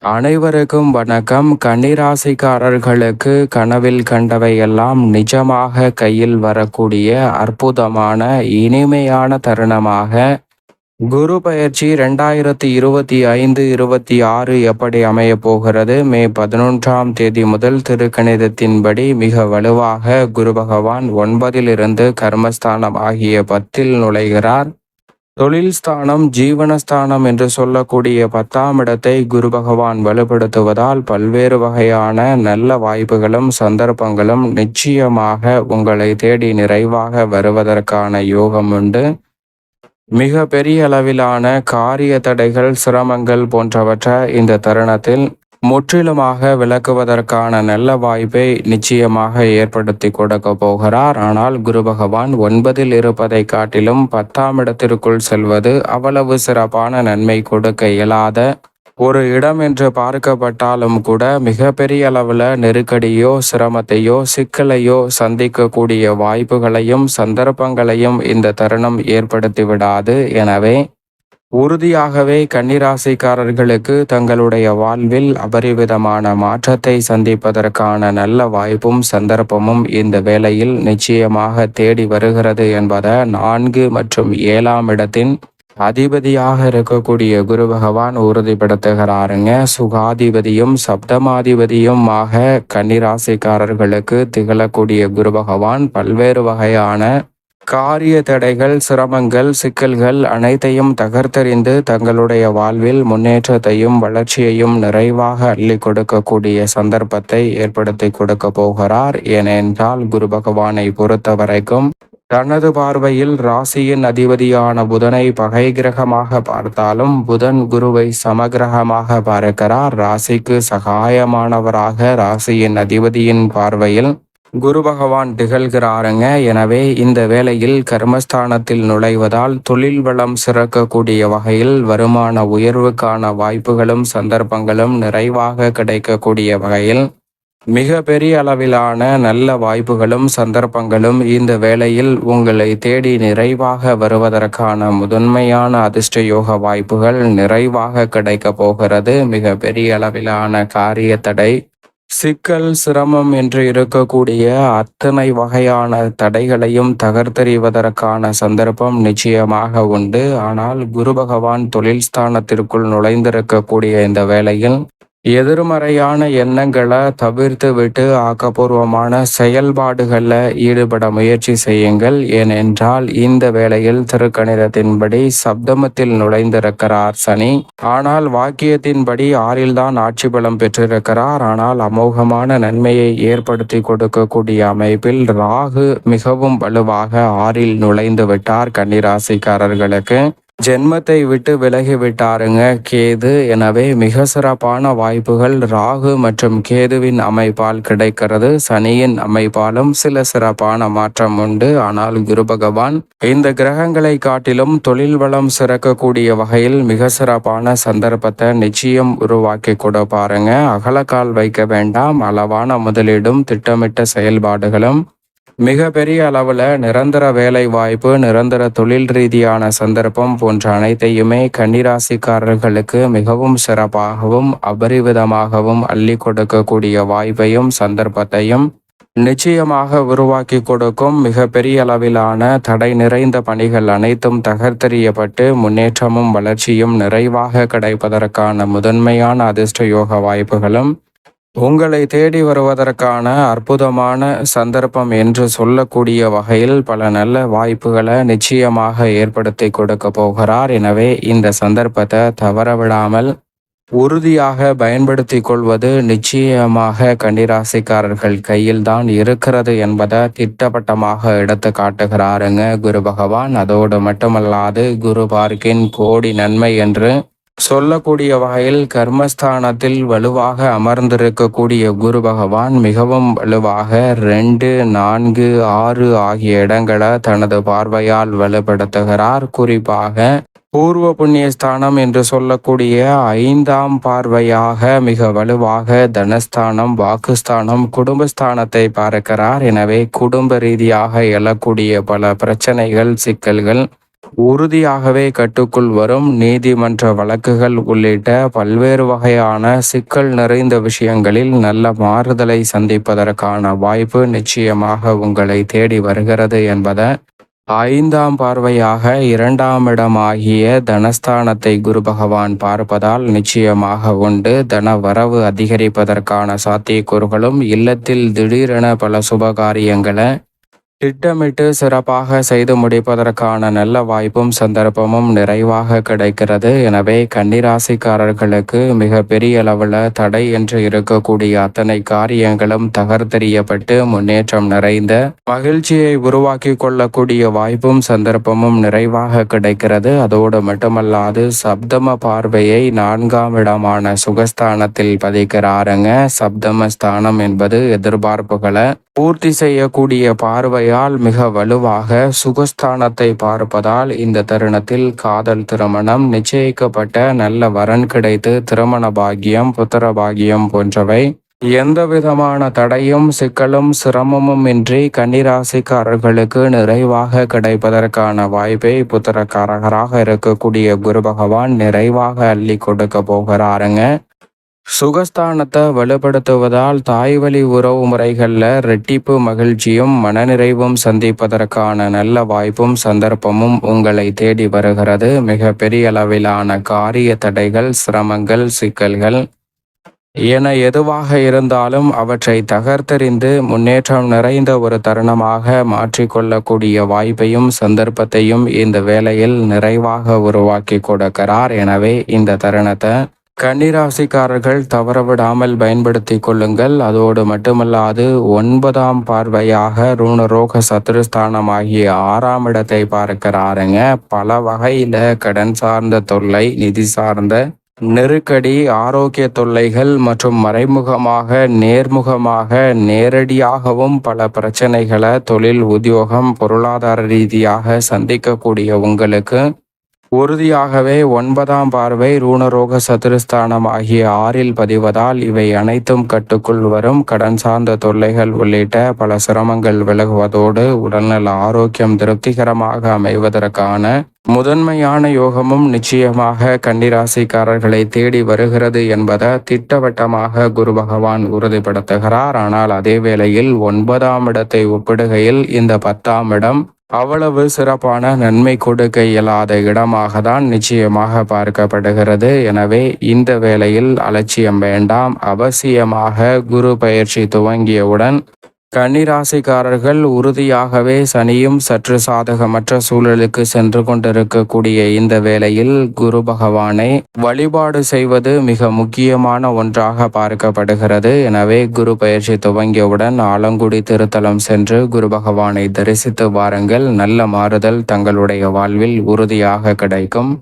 அனைவருக்கும் வணக்கம். கன்னிராசிக்காரர்களுக்கு கனவில் கண்டவையெல்லாம் நிஜமாக கையில் வரக்கூடிய அற்புதமான இனிமையான தருணமாக குரு பெயர்ச்சி 2025-26 எப்படி அமைய போகிறது? மே 11ஆம் தேதி முதல் திருக்கணிதத்தின்படி மிக வலுவாக குரு பகவான் 9லிருந்து கர்மஸ்தானம் ஆகிய 10ல் நுழைகிறார். தொழில் ஸ்தானம், ஜீவனஸ்தானம் என்று சொல்லக்கூடிய 10ஆம் இடத்தை குரு பகவான் வலுப்படுத்துவதால் பல்வேறு வகையான நல்ல வாய்ப்புகளும் சந்தர்ப்பங்களும் நிச்சயமாக உங்களை தேடி நிறைவாக வருவதற்கான யோகம் உண்டு. மிக பெரிய அளவிலான காரிய தடைகள், சிரமங்கள் போன்றவற்றை இந்த தருணத்தில் முற்றிலுமாக விளக்குவதற்கான நல்ல வாய்ப்பை நிச்சயமாக ஏற்படுத்தி கொடுக்க போகிறார். ஆனால் குரு பகவான் 9ல் இருப்பதை காட்டிலும் 10ஆம் இடத்திற்குள் செல்வது அவ்வளவு சிறப்பான நன்மை கொடுக்க இயலாத ஒரு இடம் என்று பார்க்கப்பட்டாலும் கூட மிக பெரிய அளவில் நெருக்கடியோ, சிரமத்தையோ, சிக்கலையோ சந்திக்கக்கூடிய வாய்ப்புகளையும் சந்தர்ப்பங்களையும் இந்த தருணம் ஏற்படுத்தி விடாது. எனவே உறுதியாகவே கன்னிராசிக்காரர்களுக்கு தங்களுடைய வாழ்வில் அபரிவிதமான மாற்றத்தை சந்திப்பதற்கான நல்ல வாய்ப்பும் சந்தர்ப்பமும் இந்த வேளையில் நிச்சயமாக தேடி வருகிறது என்பதை 4 மற்றும் 7ஆம் இடத்தின் அதிபதியாக இருக்கக்கூடிய குரு பகவான் உறுதிப்படுத்துகிறாருங்க. சுகாதிபதியும் சப்தமாதிபதியும் கன்னிராசிக்காரர்களுக்கு திகழக்கூடிய குரு பகவான் பல்வேறு வகையான காரிய தடைகள், சிரமங்கள், சிக்கல்கள் அனைத்தையும் தகர்த்தெறிந்து தங்களுடைய வாழ்வில் முன்னேற்றத்தையும் வளர்ச்சியையும் நிறைவாக அள்ளி கொடுக்கக்கூடிய சந்தர்ப்பத்தை ஏற்படுத்தி கொடுக்க போகிறார். ஏனென்றால் குரு பகவானை பொறுத்த வரைக்கும் தனது பார்வையில் ராசியின் அதிபதியான புதனை பகை கிரகமாக பார்த்தாலும் புதன் குருவை சமகிரகமாக பார்க்கிறார். ராசிக்கு சகாயமானவராக ராசியின் அதிபதியின் பார்வையில் குரு பகவான் திகழ்கிறாருங்க. எனவே இந்த வேளையில் கர்மஸ்தானத்தில் நுழைவதால் தொழில் வளம் சிறக்கக்கூடிய வகையில் வருமான உயர்வுக்கான வாய்ப்புகளும் சந்தர்ப்பங்களும் நிறைவாக கிடைக்கக்கூடிய வகையில் மிக பெரிய அளவிலான நல்ல வாய்ப்புகளும் சந்தர்ப்பங்களும் இந்த வேளையில் உங்களை தேடி நிறைவாக வருவதற்கான முதன்மையான அதிர்ஷ்ட யோக வாய்ப்புகள் நிறைவாக கிடைக்க போகிறது. மிக பெரிய அளவிலான காரிய தடை, சிக்கல், சிரமம் என்று இருக்கக்கூடிய அத்தனை வகையான தடைகளையும் தகர்த்தெறிவதற்கான சந்தர்ப்பம் நிச்சயமாக உண்டு. ஆனால் குரு பகவான் தொழில் ஸ்தானத்திற்குள் நுழைந்திருக்கக்கூடிய இந்த வேளையில் எதிர்மறையான எண்ணங்களை தவிர்த்து விட்டு ஆக்கப்பூர்வமான செயல்பாடுகளில் ஈடுபட முயற்சி செய்யுங்கள். ஏனென்றால் இந்த வேளையில் திருக்கணிதத்தின்படி சப்தமத்தில் நுழைந்திருக்கிறார் சனி. ஆனால் வாக்கியத்தின்படி 6ல் தான் ஆட்சி பலம் பெற்றிருக்கிறார். ஆனால் அமோகமான நன்மையை ஏற்படுத்தி கொடுக்கக்கூடிய அமைப்பில் ராகு மிகவும் வலுவாக 6ல் நுழைந்து விட்டார். கன்னிராசிக்காரர்களுக்கு ஜென்மத்தை விட்டு விலகி விட்டாருங்க கேது. எனவே மிக சிறப்பான வாய்ப்புகள் ராகு மற்றும் கேதுவின் அமைப்பால் கிடைக்கிறது. சனியின் அமைப்பாலும் சில சிறப்பான மாற்றம் உண்டு. ஆனால் குரு பகவான் இந்த கிரகங்களை காட்டிலும் தொழில் வளம் சிறக்கக்கூடிய வகையில் மிக சிறப்பான சந்தர்ப்பத்தை நிச்சயம் உருவாக்கி கொடுப்பாருங்க. அகலக்கால் வைக்க வேண்டாம். அளவான முதலீடும் திட்டமிட்ட செயல்பாடுகளும் மிக பெரிய அளவில் நிரந்தர வேலை வாய்ப்பு, நிரந்தர தொழில் ரீதியான சந்தர்ப்பம் போன்ற அனைத்தையுமே கன்னிராசிக்காரர்களுக்கு மிகவும் சிறப்பாகவும் அபரிவிதமாகவும் அள்ளி கொடுக்கக்கூடிய வாய்ப்பையும் சந்தர்ப்பத்தையும் நிச்சயமாக உருவாக்கி கொடுக்கும். மிக பெரிய அளவிலான தடை நிறைந்த பணிகள் அனைத்தும் தகர்த்தெறியப்பட்டு முன்னேற்றமும் வளர்ச்சியும் நிறைவாக கிடைப்பதற்கான முதன்மையான அதிர்ஷ்ட யோக வாய்ப்புகளும் உங்களை தேடி வருவதற்கான அற்புதமான சந்தர்ப்பம் என்று சொல்லக்கூடிய வகையில் பல நல்ல வாய்ப்புகளை நிச்சயமாக ஏற்படுத்தி கொடுக்க போகிறார். எனவே இந்த சந்தர்ப்பத்தை தவறவிடாமல் உறுதியாக பயன்படுத்தி கொள்வது நிச்சயமாக கன்னிராசிக்காரர்கள் கையில் தான் இருக்கிறது என்பதை திட்டவட்டமாக எடுத்து காட்டுகிறாருங்க குரு பகவான். அதோடு மட்டுமல்லாது குரு பார்க்கின் கோடி நன்மை என்று சொல்லக்கூடிய வகையில் கர்மஸ்தானத்தில் வலுவாக அமர்ந்திருக்கக்கூடிய குரு பகவான் மிகவும் வலுவாக 2, 4, 6 ஆகிய இடங்களை தனது பார்வையால் வலுப்படுத்துகிறார். குறிப்பாக பூர்வ புண்ணிய ஸ்தானம் என்று சொல்லக்கூடிய 5ஆம் பார்வையாக மிக வலுவாக தனஸ்தானம், வாக்குஸ்தானம், குடும்பஸ்தானத்தை பார்க்கிறார். எனவே குடும்ப ரீதியாக எழக்கூடிய பல பிரச்சனைகள், சிக்கல்கள் உறுதியாகவே கட்டுக்குள் வரும். நீதிமன்ற வழக்குகள் உள்ளிட்ட பல்வேறு வகையான சிக்கல் நிறைந்த விஷயங்களில் நல்ல மாறுதலை சந்திப்பதற்கான வாய்ப்பு நிச்சயமாக உங்களை தேடி வருகிறது என்பதை 5ஆம் பார்வையாக 2ஆம் இடமாகிய தனஸ்தானத்தை குரு பகவான் பார்ப்பதால் நிச்சயமாக உண்டு. தன வரவு அதிகரிப்பதற்கான சாத்தியக்கூறுகளும், இல்லத்தில் திடீரென பல சுபகாரியங்களை திட்டமிட்டு சிறப்பாக செய்து முடிப்பதற்கான நல்ல வாய்ப்பும் சந்தர்ப்பமும் நிறைவாக கிடைக்கிறது. எனவே கன்னிராசிக்காரர்களுக்கு மிக பெரிய அளவில் தடை என்று இருக்கக்கூடிய அத்தனை காரியங்களும் தகர்த்தெறியப்பட்டு முன்னேற்றம் நிறைந்த மகிழ்ச்சியை உருவாக்கி கொள்ளக்கூடிய வாய்ப்பும் சந்தர்ப்பமும் நிறைவாக கிடைக்கிறது. அதோடு மட்டுமல்லாது சப்தம பார்வையை 4ஆம் இடமான சுகஸ்தானத்தில் பதிக்கிறாருங்க. சப்தம ஸ்தானம் என்பது எதிர்பார்ப்புகளை பூர்த்தி செய்யக்கூடிய பார்வையால் மிக வலுவாக சுகஸ்தானத்தை பார்ப்பதால் இந்த தருணத்தில் காதல், திருமணம், நிச்சயிக்கப்பட்ட நல்ல வரன் கிடைத்து திருமண பாக்கியம், புத்திர பாக்கியம் போன்றவை எந்த விதமான தடையும், சிக்கலும், சிரமமும் இன்றி கன்னிராசிக்காரர்களுக்கு நிறைவாக கிடைப்பதற்கான வாய்ப்பை புத்திரக்காரகராக இருக்கக்கூடிய குரு பகவான் நிறைவாக அள்ளி கொடுக்க போகிறாருங்க. சுகஸ்தானத்தை வலுப்படுத்துவதால் தாய்வழி உறவு முறைகளில் ரெட்டிப்பு மகிழ்ச்சியும் மனநிறைவும் சந்திப்பதற்கான நல்ல வாய்ப்பும் சந்தர்ப்பமும் உங்களை தேடி வருகிறது. மிக பெரிய அளவிலான காரிய தடைகள், சிரமங்கள், சிக்கல்கள் என எதுவாக இருந்தாலும் அவற்றை தகர்த்தெறிந்து முன்னேற்றம் நிறைந்த ஒரு தருணமாக மாற்றிக்கொள்ளக்கூடிய வாய்ப்பையும் சந்தர்ப்பத்தையும் இந்த வேளையில் நிறைவாக உருவாக்கி கொடுக்கிறார். எனவே இந்த தருணத்தை கன்னிராசிக்காரர்கள் தவறவிடாமல் பயன்படுத்தி கொள்ளுங்கள். அதோடு மட்டுமல்லாது 9ஆம் பார்வையாக ருணரோக சத்துருஸ்தானமாகிய 6ஆம் இடத்தை பார்க்கிறாருங்க. பல வகையில கடன் சார்ந்த தொல்லை, நிதி சார்ந்த நெருக்கடி, ஆரோக்கிய தொல்லைகள் மற்றும் மறைமுகமாக, நேர்முகமாக, நேரடியாகவும் பல பிரச்சனைகளை தொழில், உத்தியோகம், பொருளாதார ரீதியாக சந்திக்கக்கூடிய உங்களுக்கு உறுதியாகவே 9ஆம் பார்வை ரூணரோக சதுரஸ்தானம் ஆகிய 6இல் பதிவதால் இவை அனைத்தும் கட்டுக்குள் வரும். கடன் சார்ந்த தொல்லைகள் உள்ளிட்ட பல சிரமங்கள் விலகுவதோடு உடல்நல ஆரோக்கியம் திருப்திகரமாக அமைவதற்கான முதன்மையான யோகமும் நிச்சயமாக கன்னிராசிக்காரர்களை தேடி வருகிறது என்பதை திட்டவட்டமாக குரு பகவான் உறுதிப்படுத்துகிறார். ஆனால் அதே வேளையில் 9ஆம் இடத்தை ஒப்பிடுகையில் இந்த 10ஆம் இடம் அவ்வளவு சிறப்பான நன்மை கொடுக்க இயலாத இடமாக தான் நிச்சயமாக பார்க்கப்படுகிறது. எனவே இந்த வேளையில் அலட்சியம் வேண்டாம். அவசியமாக குரு பயிற்சி துவங்கியவுடன் கன்னிராசிக்காரர்கள் உறுதியாகவே சனியும் சற்று சாதகமற்ற சூழலுக்கு சென்று கொண்டிருக்கக்கூடிய இந்த வேளையில் குரு பகவானை வழிபாடு செய்வது மிக முக்கியமான ஒன்றாக பார்க்கப்படுகிறது. எனவே குரு பயிற்சி துவங்கியவுடன் ஆலங்குடி திருத்தலம் சென்று குரு பகவானை தரிசித்து வாருங்கள். நல்ல மாறுதல் தங்களுடைய வாழ்வில் உறுதியாக கிடைக்கும்.